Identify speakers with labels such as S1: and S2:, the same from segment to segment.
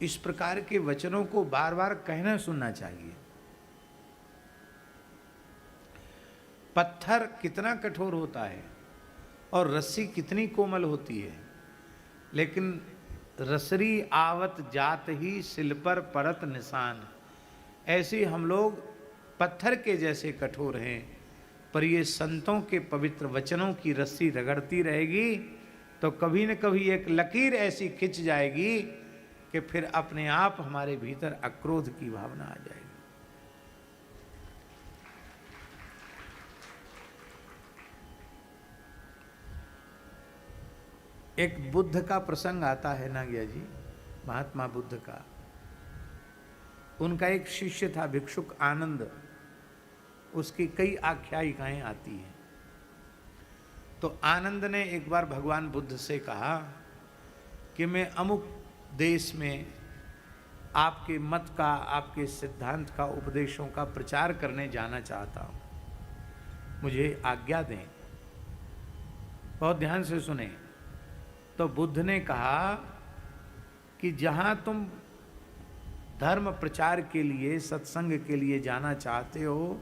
S1: इस प्रकार के वचनों को बार बार कहना सुनना चाहिए। पत्थर कितना कठोर होता है और रस्सी कितनी कोमल होती है, लेकिन रसरी आवत जात ही सिल पर परत निशान। ऐसे हम लोग पत्थर के जैसे कठोर हैं, पर ये संतों के पवित्र वचनों की रस्सी रगड़ती रहेगी तो कभी न कभी एक लकीर ऐसी खिंच जाएगी कि फिर अपने आप हमारे भीतर अक्रोध की भावना आ जाएगी। एक बुद्ध का प्रसंग आता है नागिया जी, महात्मा बुद्ध का। उनका एक शिष्य था भिक्षुक आनंद, उसकी कई आख्यायिकाएं आती हैं। तो आनंद ने एक बार भगवान बुद्ध से कहा कि मैं अमुक देश में आपके मत का, आपके सिद्धांत का, उपदेशों का प्रचार करने जाना चाहता हूं, मुझे आज्ञा दें। बहुत ध्यान से सुने। तो बुद्ध ने कहा कि जहां तुम धर्म प्रचार के लिए, सत्संग के लिए जाना चाहते हो,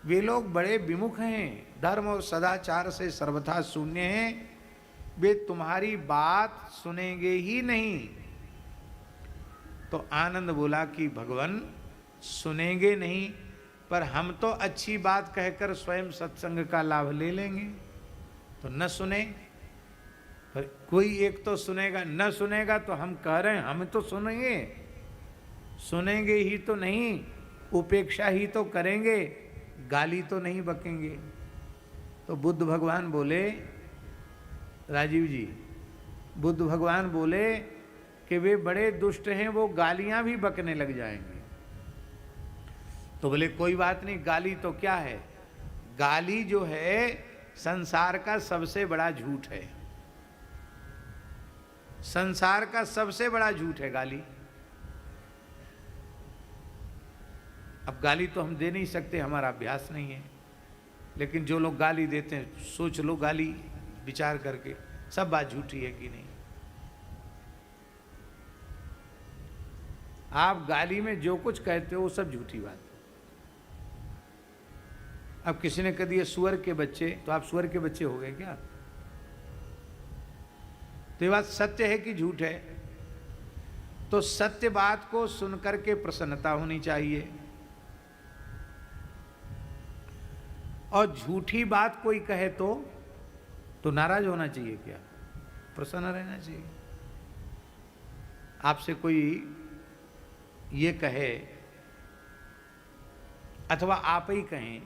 S1: वे लोग बड़े विमुख हैं, धर्म और सदाचार से सर्वथा शून्य हैं, वे तुम्हारी बात सुनेंगे ही नहीं। तो आनंद बोला कि भगवान सुनेंगे नहीं, पर हम तो अच्छी बात कहकर स्वयं सत्संग का लाभ ले लेंगे। तो न सुने, पर कोई एक तो सुनेगा, न सुनेगा तो हम कह रहे हैं हम तो सुनेंगे, सुनेंगे ही तो नहीं, उपेक्षा ही तो करेंगे, गाली तो नहीं बकेंगे। तो बुद्ध भगवान बोले, राजीव जी, बुद्ध भगवान बोले कि वे बड़े दुष्ट हैं, वो गालियां भी बकने लग जाएंगे। तो बोले कोई बात नहीं, गाली तो क्या है, गाली जो है संसार का सबसे बड़ा झूठ है, संसार का सबसे बड़ा झूठ है गाली। अब गाली तो हम दे नहीं सकते, हमारा अभ्यास नहीं है, लेकिन जो लोग गाली देते हैं, सोच लो गाली विचार करके, सब बात झूठी है कि नहीं। आप गाली में जो कुछ कहते हो वो सब झूठी बात है। अब किसी ने कह दिया सुअर के बच्चे, तो आप सुअर के बच्चे हो गए क्या? तो ये बात सत्य है कि झूठ है? तो सत्य बात को सुनकर के प्रसन्नता होनी चाहिए, और झूठी बात कोई कहे तो नाराज होना चाहिए क्या? प्रसन्न रहना चाहिए। आपसे कोई ये कहे, अथवा आप ही कहें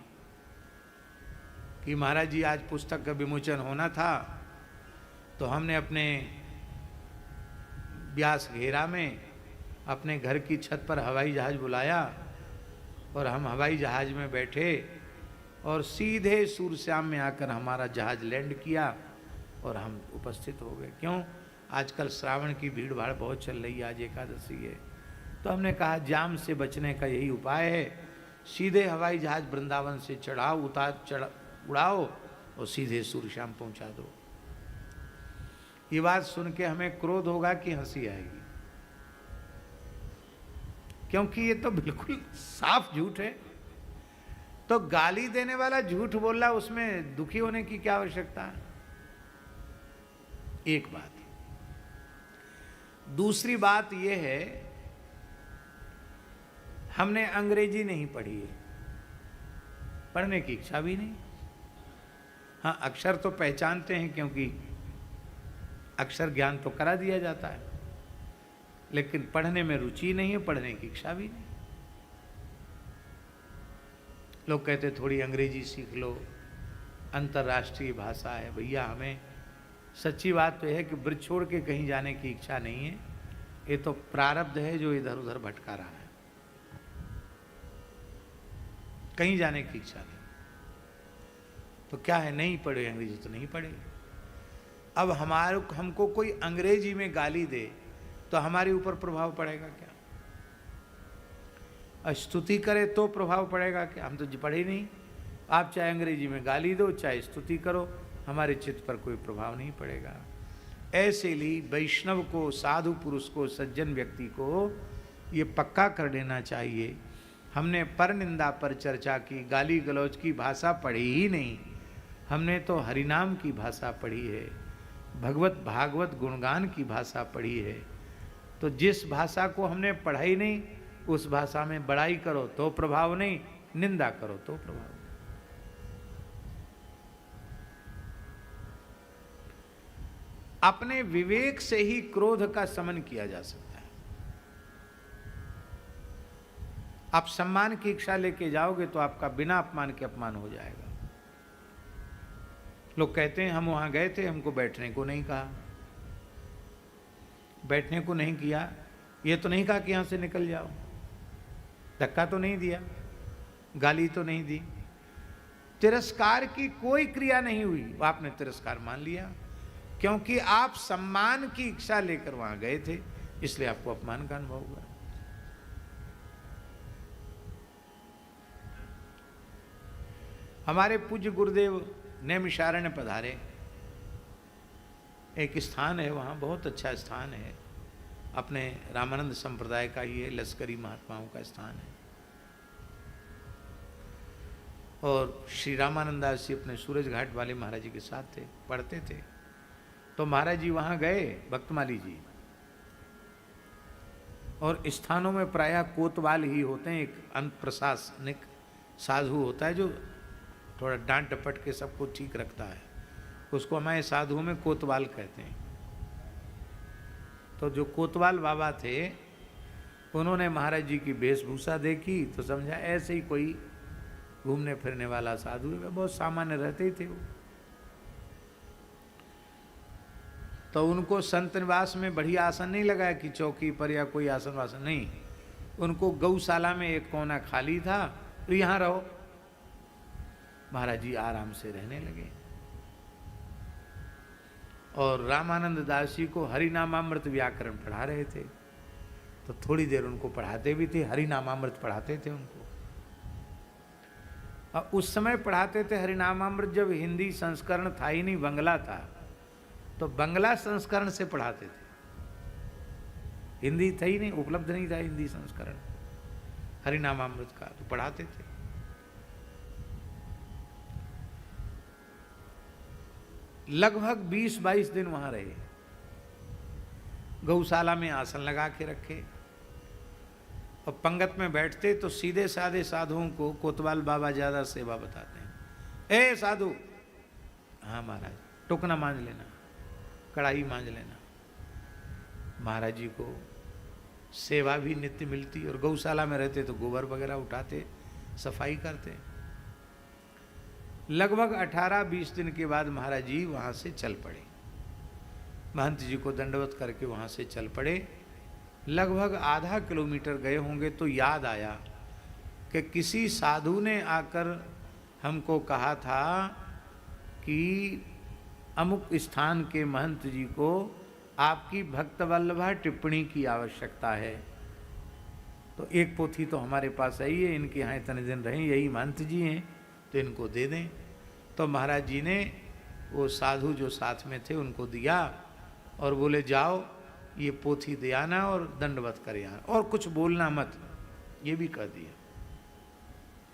S1: कि महाराज जी आज पुस्तक का विमोचन होना था, तो हमने अपने व्यास घेरा में अपने घर की छत पर हवाई जहाज बुलाया, और हम हवाई जहाज में बैठे और सीधे सूरश्याम में आकर हमारा जहाज लैंड किया और हम उपस्थित हो गए। क्यों? आजकल श्रावण की भीड़ भाड़ बहुत चल रही है, आज एकादशी है। तो हमने कहा जाम से बचने का यही उपाय है, सीधे हवाई जहाज वृंदावन से उड़ाओ और सीधे सूरश्याम पहुंचा दो। ये बात सुन के हमें क्रोध होगा कि हंसी आएगी? क्योंकि ये तो बिल्कुल साफ झूठ है। तो गाली देने वाला झूठ बोल रहा, उसमें दुखी होने की क्या आवश्यकता है? एक बात। दूसरी बात यह है, हमने अंग्रेजी नहीं पढ़ी है, पढ़ने की इच्छा भी नहीं। हाँ, अक्षर तो पहचानते हैं क्योंकि अक्षर ज्ञान तो करा दिया जाता है, लेकिन पढ़ने में रुचि नहीं है, पढ़ने की इच्छा भी नहीं। लोग कहते थोड़ी अंग्रेजी सीख लो, अंतर्राष्ट्रीय भाषा है। भैया, हमें सच्ची बात तो है कि ब्रज छोड़ के कहीं जाने की इच्छा नहीं है, ये तो प्रारब्ध है जो इधर उधर भटका रहा है, कहीं जाने की इच्छा नहीं। तो क्या है, नहीं पढ़े अंग्रेजी तो नहीं पढ़े। अब हमको कोई अंग्रेजी में गाली दे तो हमारे ऊपर प्रभाव पड़ेगा क्या? स्तुति करे तो प्रभाव पड़ेगा क्या? हम तो पढ़े नहीं। आप चाहे अंग्रेजी में गाली दो, चाहे स्तुति करो, हमारे चित्त पर कोई प्रभाव नहीं पड़ेगा। ऐसे ही वैष्णव को, साधु पुरुष को, सज्जन व्यक्ति को ये पक्का कर देना चाहिए। हमने पर निंदा पर चर्चा की, गाली गलौज की भाषा पढ़ी ही नहीं, हमने तो हरिनाम की भाषा पढ़ी है, भगवत भागवत गुणगान की भाषा पढ़ी है। तो जिस भाषा को हमने पढ़ा ही नहीं, उस भाषा में बड़ाई करो तो प्रभाव नहीं, निंदा करो तो प्रभाव। अपने विवेक से ही क्रोध का शमन किया जा सकता है। आप सम्मान की इच्छा लेके जाओगे तो आपका बिना अपमान के अपमान हो जाएगा। लोग कहते हैं हम वहां गए थे, हमको बैठने को नहीं कहा, बैठने को नहीं किया, ये तो नहीं कहा कि यहां से निकल जाओ, धक्का तो नहीं दिया, गाली तो नहीं दी, तिरस्कार की कोई क्रिया नहीं हुई, आपने तिरस्कार मान लिया, क्योंकि आप सम्मान की इच्छा लेकर वहां गए थे, इसलिए आपको अपमान का अनुभव हुआ। हमारे पूज्य गुरुदेव नैमिषारण्य पधारे, एक स्थान है वहाँ, बहुत अच्छा स्थान है, अपने रामानंद संप्रदाय का ये लश्करी महात्माओं का स्थान है। और श्री रामानंदास जी अपने सूरज घाट वाले महाराज जी के साथ थे, पढ़ते थे। तो महाराज जी वहाँ गए, भक्तमाली जी, और स्थानों में प्रायः कोतवाल ही होते हैं, एक अंत प्रशासनिक साधु होता है जो थोड़ा डांट डपट के सबको ठीक रखता है, उसको हमारे साधुओं में कोतवाल कहते हैं। तो जो कोतवाल बाबा थे, उन्होंने महाराज जी की वेशभूषा देखी तो समझा ऐसे ही कोई घूमने फिरने वाला साधु है, बहुत सामान्य रहते ही थे वो। तो उनको संत निवास में बढ़िया आसन नहीं लगाया कि चौकी पर या कोई आसन वासन, नहीं, उनको गौशाला में एक कोना खाली था, तो यहाँ रहो। महाराज जी आराम से रहने लगे। और रामानंद दास जी को हरिनामामृत व्याकरण पढ़ा रहे थे, तो थोड़ी देर उनको पढ़ाते भी थे, हरिनामामृत पढ़ाते थे उनको। और उस समय पढ़ाते थे हरिनामामृत जब हिंदी संस्करण था ही नहीं, बंगला था, तो बंगला संस्करण से पढ़ाते थे, हिंदी था ही नहीं, उपलब्ध नहीं था हिंदी संस्करण हरिनामामृत का, तो पढ़ाते थे। लगभग 20-22 दिन वहां रहे, गौशाला में आसन लगा के रखे, और पंगत में बैठते तो सीधे साधे साधुओं को कोतवाल बाबा ज्यादा सेवा बताते हैं। ए साधु, हाँ महाराज, टोकना मांझ लेना, कढ़ाई मांझ लेना। महाराज जी को सेवा भी नित्य मिलती, और गौशाला में रहते तो गोबर वगैरह उठाते, सफाई करते। लगभग 18-20 दिन के बाद महाराज जी वहाँ से चल पड़े, महंत जी को दंडवत करके वहाँ से चल पड़े। लगभग आधा किलोमीटर गए होंगे तो याद आया कि किसी साधु ने आकर हमको कहा था कि अमुक स्थान के महंत जी को आपकी भक्तवल्लभा टिप्पणी की आवश्यकता है। तो एक पोथी तो हमारे पास आई है, इनके यहाँ इतने दिन रहे, यही महंत जी हैं, तो इनको दे दें। तो महाराज जी ने वो साधु जो साथ में थे उनको दिया, और बोले जाओ ये पोथी दे आना और दंडवत करे आना, और कुछ बोलना मत, ये भी कह दिया।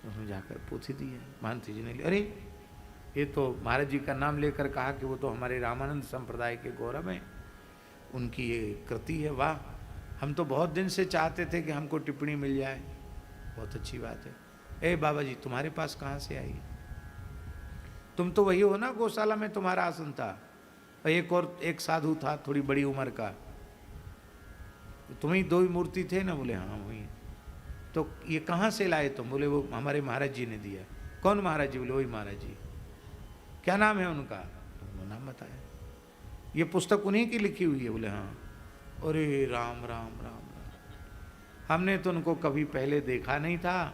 S1: उन्होंने जाकर पोथी दी है, महंत जी ने ली। अरे ये तो महाराज जी का नाम लेकर कहा कि वो तो हमारे रामानंद संप्रदाय के गौरव हैं, उनकी ये कृति है, वाह, हम तो बहुत दिन से चाहते थे कि हमको टिप्पणी मिल जाए, बहुत अच्छी बात है। ए बाबा जी, तुम्हारे पास कहाँ से आई? तुम तो वही हो ना, गौशाला में तुम्हारा आसन था, और एक साधु था थोड़ी बड़ी उम्र का, तुम्ही दो ही मूर्ति थे ना? बोले हाँ वही। तो ये कहाँ से लाए तुम? बोले वो हमारे महाराज जी ने दिया। कौन महाराज जी? बोले वही महाराज जी। क्या नाम है उनका? तो नाम बताया। ये पुस्तक उन्हीं की लिखी हुई है? बोले हाँ। अरे राम राम राम राम, हमने तो उनको कभी पहले देखा नहीं था।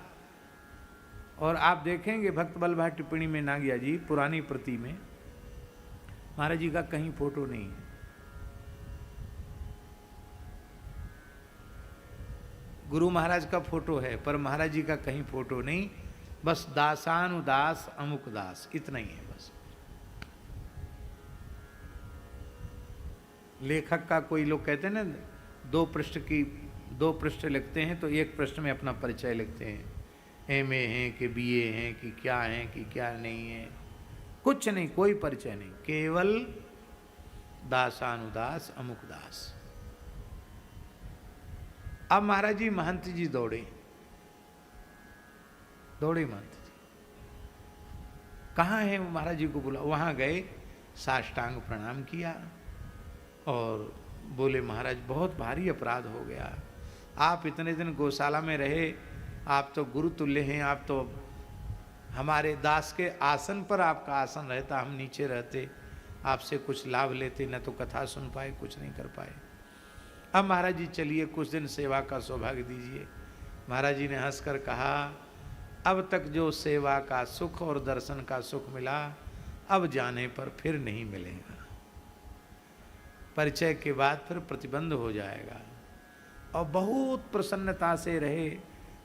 S1: और आप देखेंगे भक्तवल्लभा टिप्पणी में नागिया जी पुरानी प्रति में महाराज जी का कहीं फोटो नहीं है। गुरु महाराज का फोटो है, पर महाराज जी का कहीं फोटो नहीं, बस दासानुदास अमुक दास, इतना ही है बस। लेखक का कोई लोग कहते हैं ना, 2 पृष्ठ लिखते हैं तो 1 पृष्ठ में अपना परिचय लिखते हैं, एमए हैं कि बीए हैं कि क्या हैं कि क्या नहीं है, कुछ नहीं, कोई परिचय नहीं, केवल दासानुदास अमुक दास। अब महाराज जी महंत जी दौड़े महंत जी, कहाँ है महाराज जी को बुला, वहां गए, साष्टांग प्रणाम किया और बोले महाराज बहुत भारी अपराध हो गया, आप इतने दिन गौशाला में रहे, आप तो गुरु तुल्य हैं, आप तो हमारे दास के आसन पर आपका आसन रहता, हम नीचे रहते, आपसे कुछ लाभ लेते, न तो कथा सुन पाए, कुछ नहीं कर पाए। अब महाराज जी चलिए कुछ दिन सेवा का सौभाग्य दीजिए। महाराज जी ने हंसकर कहा, अब तक जो सेवा का सुख और दर्शन का सुख मिला, अब जाने पर फिर नहीं मिलेगा, परिचय के बाद फिर प्रतिबंध हो जाएगा। और बहुत प्रसन्नता से रहे,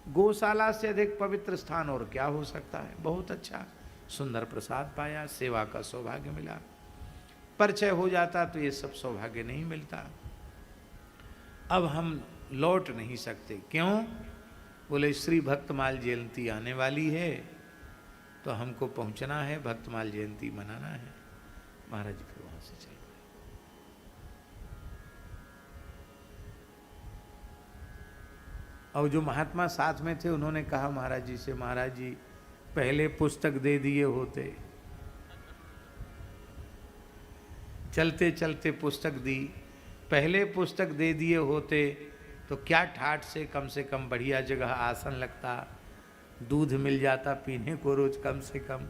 S1: गौशाला से अधिक पवित्र स्थान और क्या हो सकता है, बहुत अच्छा सुंदर प्रसाद पाया, सेवा का सौभाग्य मिला। परिचय हो जाता तो ये सब सौभाग्य नहीं मिलता। अब हम लौट नहीं सकते, क्यों? बोले श्री भक्तमाल जयंती आने वाली है तो हमको पहुंचना है, भक्तमाल जयंती मनाना है। महाराज जी फिर वहां से चले। और जो महात्मा साथ में थे उन्होंने कहा महाराज जी से, महाराज जी पहले पुस्तक दे दिए होते, चलते चलते पुस्तक दी, पहले पुस्तक दे दिए होते तो क्या ठाठ से कम बढ़िया जगह आसन लगता, दूध मिल जाता पीने को रोज कम से कम,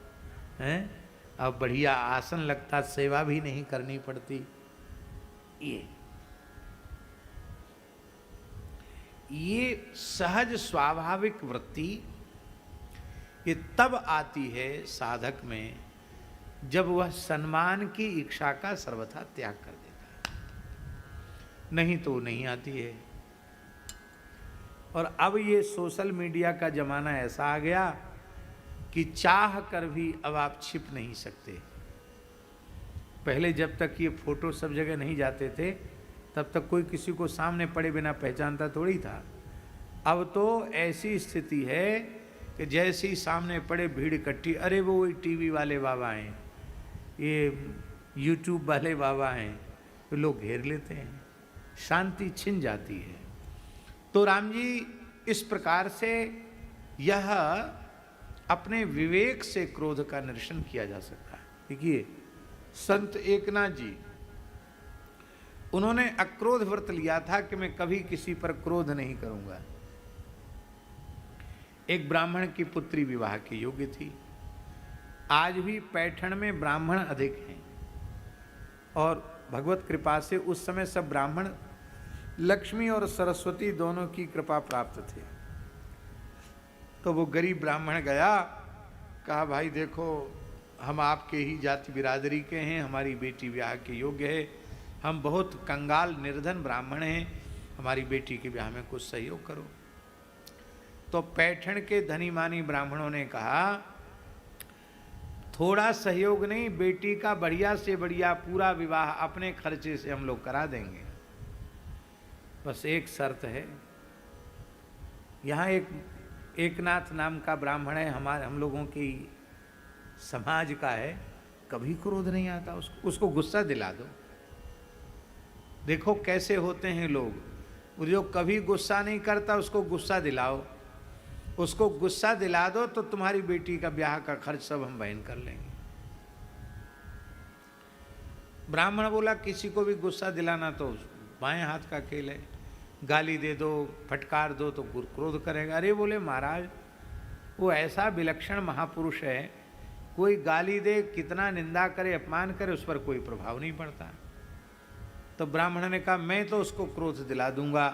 S1: हैं? अब बढ़िया आसन लगता, सेवा भी नहीं करनी पड़ती। ये सहज स्वाभाविक वृत्ति ये तब आती है साधक में जब वह सम्मान की इच्छा का सर्वथा त्याग कर देता है, नहीं तो नहीं आती है। और अब ये सोशल मीडिया का जमाना ऐसा आ गया कि चाह कर भी अब आप छिप नहीं सकते। पहले जब तक ये फोटो सब जगह नहीं जाते थे तब तक कोई किसी को सामने पड़े बिना पहचानता थोड़ी था। अब तो ऐसी स्थिति है कि जैसे ही सामने पड़े भीड़ इकट्ठी, अरे वो वही टीवी वाले बाबा हैं, ये यूट्यूब वाले बाबा हैं, तो लोग घेर लेते हैं, शांति छिन जाती है। तो राम जी इस प्रकार से यह अपने विवेक से क्रोध का निरसन किया जा सकता है। देखिए संत एकनाथ जी, उन्होंने अक्रोध व्रत लिया था कि मैं कभी किसी पर क्रोध नहीं करूंगा। एक ब्राह्मण की पुत्री विवाह के योग्य थी। आज भी पैठण में ब्राह्मण अधिक हैं और भगवत कृपा से उस समय सब ब्राह्मण लक्ष्मी और सरस्वती दोनों की कृपा प्राप्त थे। तो वो गरीब ब्राह्मण गया, कहा भाई देखो हम आपके ही जाति बिरादरी के हैं, हमारी बेटी ब्याह के योग्य है, हम बहुत कंगाल निर्धन ब्राह्मण हैं, हमारी बेटी के ब्याह में कुछ सहयोग करो। तो पैठण के धनी मानी ब्राह्मणों ने कहा थोड़ा सहयोग नहीं, बेटी का बढ़िया से बढ़िया पूरा विवाह अपने खर्चे से हम लोग करा देंगे, बस एक शर्त है। यहाँ एक एकनाथ नाम का ब्राह्मण है, हम लोगों की समाज का है, कभी क्रोध नहीं आता उसको गुस्सा दिला दो। देखो कैसे होते हैं लोग, जो कभी गुस्सा नहीं करता उसको गुस्सा दिलाओ, उसको गुस्सा दिला दो तो तुम्हारी बेटी का ब्याह का खर्च सब हम वहन कर लेंगे। ब्राह्मण बोला किसी को भी गुस्सा दिलाना तो बाएं हाथ का खेल है, गाली दे दो फटकार दो तो क्रोध करेगा। अरे बोले महाराज वो ऐसा विलक्षण महापुरुष है, कोई गाली दे कितना निंदा करे अपमान करे उस पर कोई प्रभाव नहीं पड़ता। तो ब्राह्मण ने कहा मैं तो उसको क्रोध दिला दूंगा।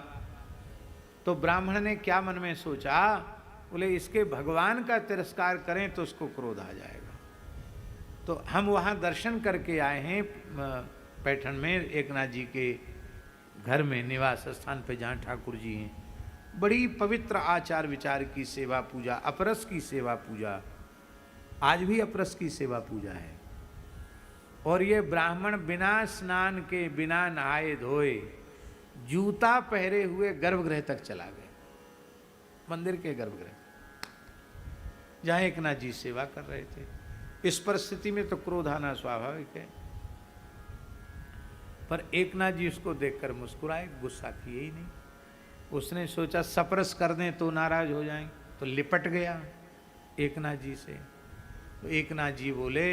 S1: तो ब्राह्मण ने क्या मन में सोचा, बोले इसके भगवान का तिरस्कार करें तो उसको क्रोध आ जाएगा। तो हम वहाँ दर्शन करके आए हैं पैठण में एकनाथ जी के घर में निवास स्थान पे जहाँ ठाकुर जी हैं। बड़ी पवित्र आचार विचार की सेवा पूजा, अपरस की सेवा पूजा, आज भी अपरस की सेवा पूजा है। और ये ब्राह्मण बिना स्नान के, बिना नहाए धोए, जूता पहरे हुए गर्भगृह तक चला गया, मंदिर के गर्भगृह जहां एकनाथ जी सेवा कर रहे थे। इस परिस्थिति में तो क्रोध आना स्वाभाविक है, पर एकनाथ जी उसको देखकर मुस्कुराए, गुस्सा किए ही नहीं। उसने सोचा सपरस कर दें तो नाराज हो जाएं, तो लिपट गया एकनाथ जी से। तो एकनाथ जी बोले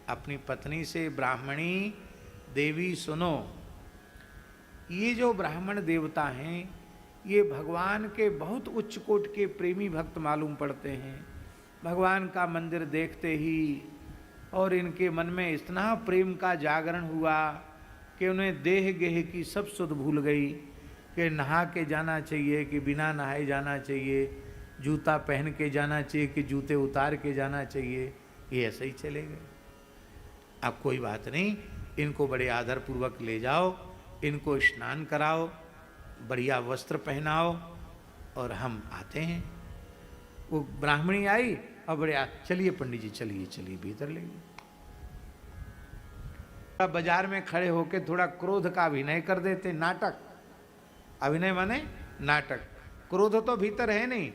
S1: अपनी पत्नी से, ब्राह्मणी देवी सुनो, ये जो ब्राह्मण देवता हैं ये भगवान के बहुत उच्च कोट के प्रेमी भक्त मालूम पड़ते हैं। भगवान का मंदिर देखते ही और इनके मन में इतना प्रेम का जागरण हुआ कि उन्हें देह गेह की सब सुध भूल गई कि नहा के जाना चाहिए कि बिना नहाए जाना चाहिए, जूता पहन के जाना चाहिए कि जूते उतार के जाना चाहिए। ये ऐसे ही चले गए। अब कोई बात नहीं, इनको बड़े आदर पूर्वक ले जाओ, इनको स्नान कराओ, बढ़िया वस्त्र पहनाओ और हम आते हैं। वो ब्राह्मणी आई और बड़े चलिए पंडित जी, चलिए चलिए भीतर ले गए। बाजार में खड़े होके थोड़ा क्रोध का अभिनय कर देते, नाटक, अभिनय माने नाटक। क्रोध तो भीतर है नहीं,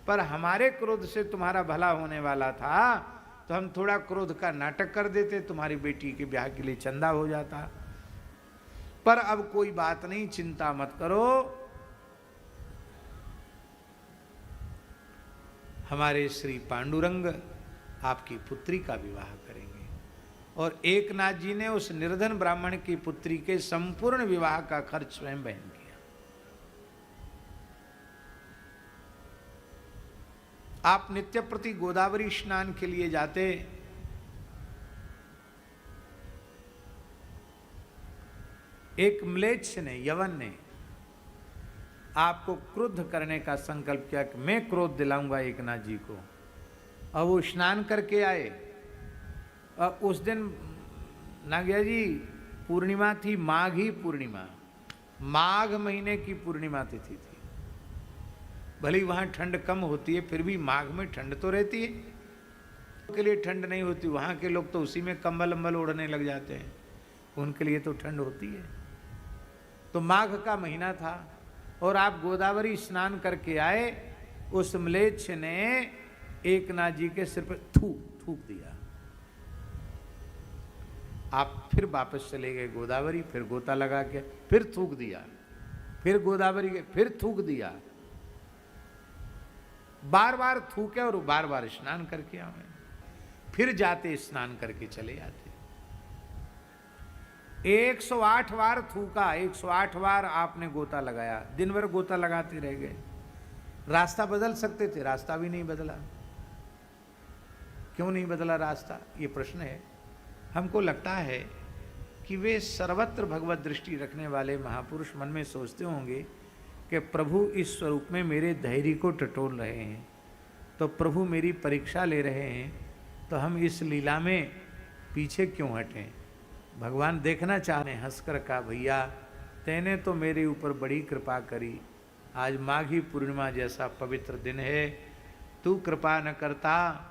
S1: पर हमारे क्रोध से तुम्हारा भला होने वाला था तो हम थोड़ा क्रोध का नाटक कर देते, तुम्हारी बेटी के ब्याह के लिए चंदा हो जाता। पर अब कोई बात नहीं, चिंता मत करो, हमारे श्री पांडुरंग आपकी पुत्री का विवाह करेंगे। और एकनाथ जी ने उस निर्धन ब्राह्मण की पुत्री के संपूर्ण विवाह का खर्च स्वयं वहन किया। आप नित्य प्रति गोदावरी स्नान के लिए जाते, एक म्लेच्छ ने, यवन ने आपको क्रुद्ध करने का संकल्प किया कि मैं क्रोध दिलाऊंगा एकनाथ जी को, और वो स्नान करके आए। और उस दिन नागया जी पूर्णिमा थी, माघी पूर्णिमा, माघ महीने की पूर्णिमा तिथि थी। भले वहाँ ठंड कम होती है, फिर भी माघ में ठंड तो रहती है, उनके लिए ठंड नहीं होती। वहाँ के लोग तो उसी में कंबल अम्बल ओढ़ने लग जाते हैं, उनके लिए तो ठंड होती है। तो माघ का महीना था और आप गोदावरी स्नान करके आए। उस म्लेच्छ ने एकनाथ जी के सिर पर थूक दिया। आप फिर वापस चले गए गोदावरी, फिर गोता लगा के फिर थूक दिया, फिर गोदावरी के फिर थूक दिया। बार बार थूके और बार बार स्नान करके आए, फिर जाते स्नान करके चले आते। 108 बार थूका, 108 बार आपने गोता लगाया, दिन भर गोता लगाते रह गए। रास्ता बदल सकते थे, रास्ता भी नहीं बदला। क्यों नहीं बदला रास्ता, ये प्रश्न है। हमको लगता है कि वे सर्वत्र भगवत दृष्टि रखने वाले महापुरुष मन में सोचते होंगे कि प्रभु इस स्वरूप में मेरे धैर्य को टटोल रहे हैं, तो प्रभु मेरी परीक्षा ले रहे हैं, तो हम इस लीला में पीछे क्यों हटें। भगवान देखना चाह रहे, हंसकर कहा, भैया तेने तो मेरे ऊपर बड़ी कृपा करी, आज माघी पूर्णिमा जैसा पवित्र दिन है, तू कृपा न करता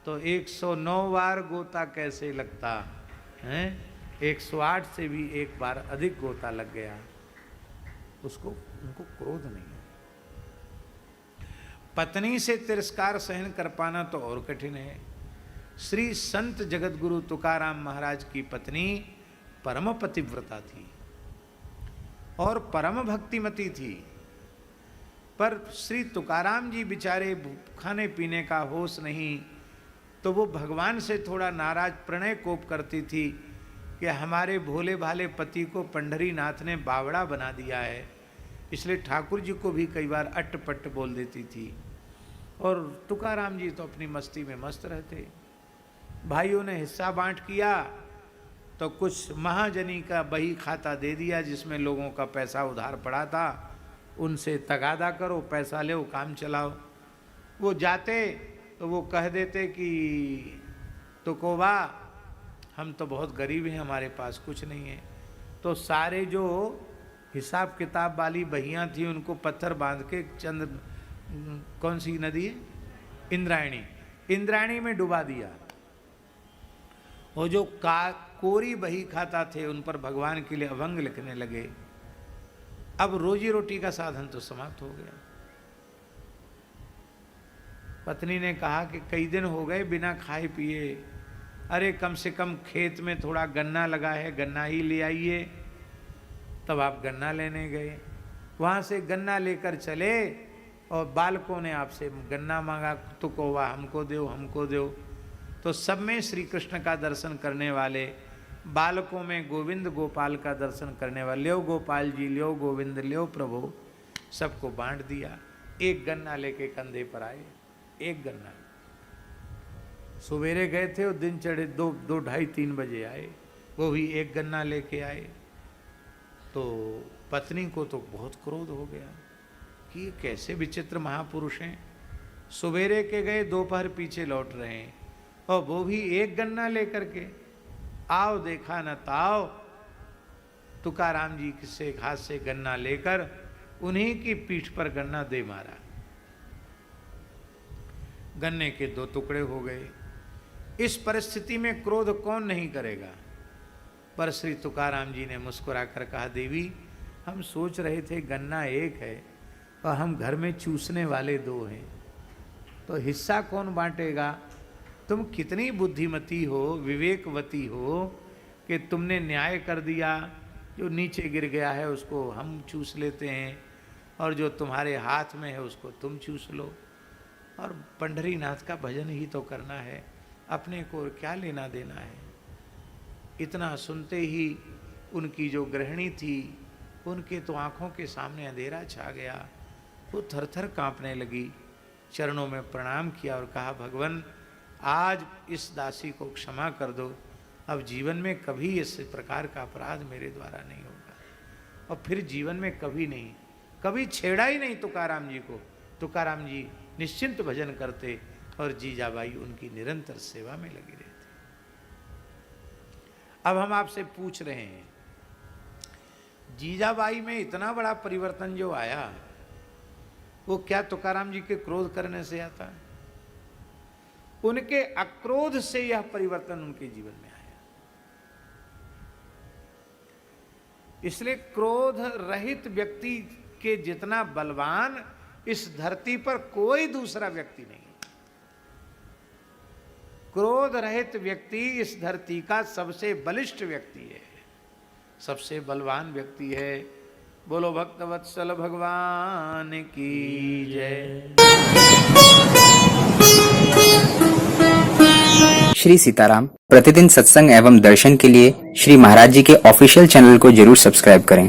S1: तो 109 बार गोता कैसे लगता है, 108 से भी एक बार अधिक गोता लग गया। उनको क्रोध नहीं है। पत्नी से तिरस्कार सहन कर पाना तो और कठिन है। श्री संत जगतगुरु तुकाराम महाराज की पत्नी परम पतिव्रता थी और परम भक्तिमती थी, पर श्री तुकाराम जी बेचारे खाने पीने का होश नहीं, तो वो भगवान से थोड़ा नाराज प्रणय कोप करती थी कि हमारे भोले भाले पति को पंढरीनाथ ने बावड़ा बना दिया है, इसलिए ठाकुर जी को भी कई बार अट्ट-पट्ट बोल देती थी। और तुकाराम जी तो अपनी मस्ती में मस्त रहते। भाइयों ने हिस्सा बांट किया तो कुछ महाजनी का बही खाता दे दिया जिसमें लोगों का पैसा उधार पड़ा था, उनसे तगादा करो, पैसा लो, काम चलाओ। वो जाते तो वो कह देते कि तुकोबा हम तो बहुत गरीब हैं, हमारे पास कुछ नहीं है। तो सारे जो हिसाब किताब वाली बहियाँ थी उनको पत्थर बांध के कौन सी नदी है, इंद्रायणी में डुबा दिया। वो जो कोरी बही खाता थे, उन पर भगवान के लिए अभंग लिखने लगे। अब रोजी रोटी का साधन तो समाप्त हो गया। पत्नी ने कहा कि कई दिन हो गए बिना खाए पिए, अरे कम से कम खेत में थोड़ा गन्ना लगा है, गन्ना ही ले आइए। तब आप गन्ना लेने गए, वहां से गन्ना लेकर चले और बालकों ने आपसे गन्ना मांगा, तो कौवा हमको दो, हमको दो। तो सब में श्री कृष्ण का दर्शन करने वाले, बालकों में गोविंद गोपाल का दर्शन करने वाले, ल्यो गोपाल जी, ल्यो गोविंद, ल्यो प्रभु, सबको बांट दिया। एक गन्ना लेके कंधे पर आए, एक गन्ना। सवेरे गए थे और दिन चढ़े 2:30-3 बजे आए, वो भी एक गन्ना लेके आए। तो पत्नी को तो बहुत क्रोध हो गया कि ये कैसे विचित्र महापुरुष हैं। सवेरे के गए, दोपहर पीछे लौट रहे हैं, और वो भी एक गन्ना लेकर के। आओ देखा न ताओ, तुकाराम जी से हाथ से गन्ना लेकर उन्हीं की पीठ पर गन्ना दे मारा। गन्ने के 2 टुकड़े हो गए। इस परिस्थिति में क्रोध कौन नहीं करेगा। पर श्री तुकाराम जी ने मुस्कुरा कर कहा, देवी हम सोच रहे थे गन्ना एक है और हम घर में चूसने वाले 2 हैं, तो हिस्सा कौन बांटेगा। तुम कितनी बुद्धिमती हो, विवेकवती हो कि तुमने न्याय कर दिया, जो नीचे गिर गया है उसको हम चूस लेते हैं और जो तुम्हारे हाथ में है उसको तुम चूस लो। और पंढरीनाथ का भजन ही तो करना है, अपने को क्या लेना देना है। इतना सुनते ही उनकी जो गृहिणी थी, उनके तो आंखों के सामने अंधेरा छा गया। वो थरथर कांपने लगी, चरणों में प्रणाम किया और कहा, भगवान आज इस दासी को क्षमा कर दो, अब जीवन में कभी इस प्रकार का अपराध मेरे द्वारा नहीं होगा। और फिर जीवन में कभी नहीं, कभी छेड़ा ही नहीं तुकाराम जी को। तुकाराम जी निश्चिंत भजन करते और जीजाबाई उनकी निरंतर सेवा में लगी रहती। अब हम आपसे पूछ रहे हैं, जीजाबाई में इतना बड़ा परिवर्तन जो आया, वो क्या तुकाराम जी के क्रोध करने से आता है? उनके अक्रोध से यह परिवर्तन उनके जीवन में आया। इसलिए क्रोध रहित व्यक्ति के जितना बलवान इस धरती पर कोई दूसरा व्यक्ति नहीं। क्रोध रहित व्यक्ति इस धरती का सबसे बलिष्ठ व्यक्ति है, सबसे बलवान व्यक्ति है। बोलो भक्तवत्सल भगवान की जय।
S2: श्री सीताराम प्रतिदिन सत्संग एवं दर्शन के लिए श्री महाराज जी के ऑफिशियल चैनल को जरूर सब्सक्राइब करें।